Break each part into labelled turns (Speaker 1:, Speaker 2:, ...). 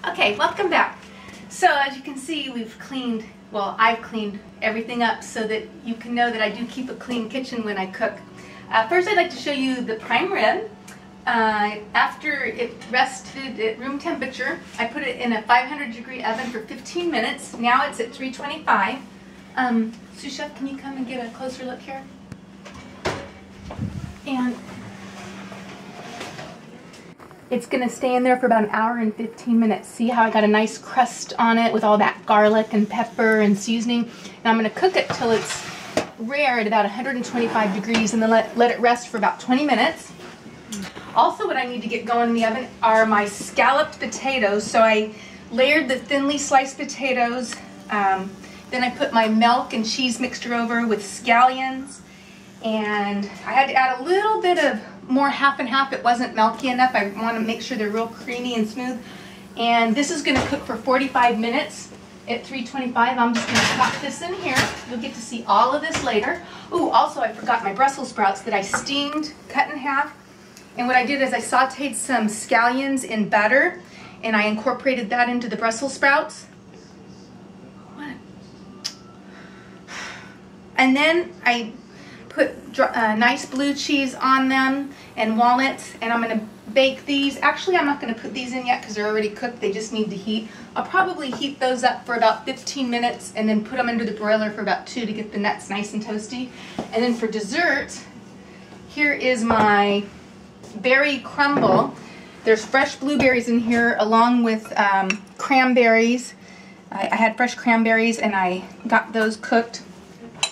Speaker 1: Okay, welcome back. So as you can see, we've cleaned, well, I've cleaned everything up so that you can know that I do keep a clean kitchen when I cook. First, I'd like to show you the prime rib. After it rested at room temperature, I put it in a 500-degree oven for 15 minutes. Now it's at 325. Sous Chef, can you come and get a closer look here? And it's going to stay in there for about an hour and 15 minutes. See how I got a nice crust on it with all that garlic and pepper and seasoning. And I'm going to cook it till it's rare at about 125 degrees and then let it rest for about 20 minutes. Also, what I need to get going in the oven are my scalloped potatoes. So I layered the thinly sliced potatoes. Then I put my milk and cheese mixture over with scallions. And I had to add a little bit of more half and half. It wasn't milky enough. I want to make sure they're real creamy and smooth. And this is going to cook for 45 minutes at 325. I'm just going to pop this in here. You'll get to see all of this later. Ooh, also I forgot my Brussels sprouts that I steamed, cut in half. And what I did is I sauteed some scallions in butter and I incorporated that into the Brussels sprouts. What? And then I put nice blue cheese on them and walnuts, and I'm going to bake these. Actually, I'm not going to put these in yet because they're already cooked. They just need to heat. I'll probably heat those up for about 15 minutes and then put them under the broiler for about 2 to get the nuts nice and toasty. And then for dessert, here is my berry crumble. There's fresh blueberries in here along with cranberries. I had fresh cranberries and I got those cooked.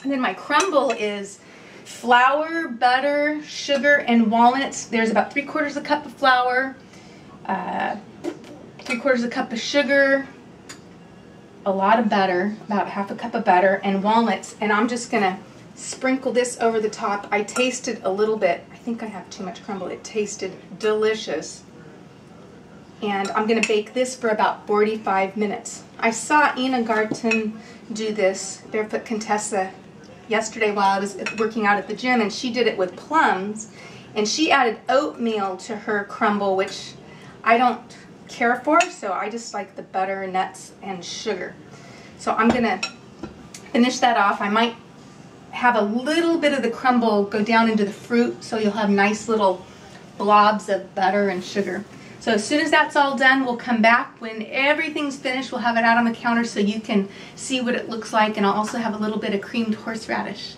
Speaker 1: And then my crumble is flour, butter, sugar, and walnuts. There's about 3/4 cup of flour, 3/4 cup of sugar, a lot of butter, about 1/2 cup of butter, and walnuts. And I'm just gonna sprinkle this over the top. I tasted a little bit. I think I have too much crumble. It tasted delicious. And I'm gonna bake this for about 45 minutes. I saw Ina Garten do this, Barefoot Contessa, yesterday while I was working out at the gym, and she did it with plums, and she added oatmeal to her crumble, which I don't care for, so I just like the butter, nuts, and sugar. So I'm gonna finish that off. I might have a little bit of the crumble go down into the fruit, so you'll have nice little blobs of butter and sugar. So as soon as that's all done, we'll come back. When everything's finished, we'll have it out on the counter so you can see what it looks like. And I'll also have a little bit of creamed horseradish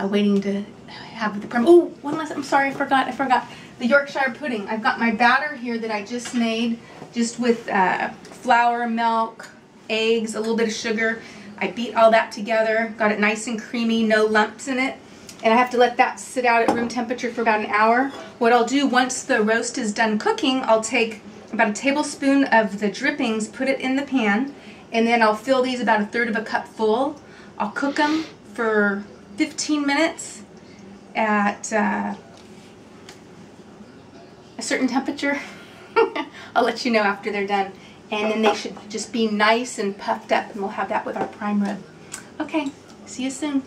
Speaker 1: waiting to have the crumble. Oh, one last, I'm sorry, I forgot. The Yorkshire pudding. I've got my batter here that I just made, just with flour, milk, eggs, a little bit of sugar. I beat all that together, got it nice and creamy, no lumps in it. And I have to let that sit out at room temperature for about an hour. What I'll do once the roast is done cooking, I'll take about 1 tablespoon of the drippings, put it in the pan, and then I'll fill these about 1/3 cup full. I'll cook them for 15 minutes at a certain temperature. I'll let you know after they're done. And then they should just be nice and puffed up, and we'll have that with our prime rib. Okay, see you soon.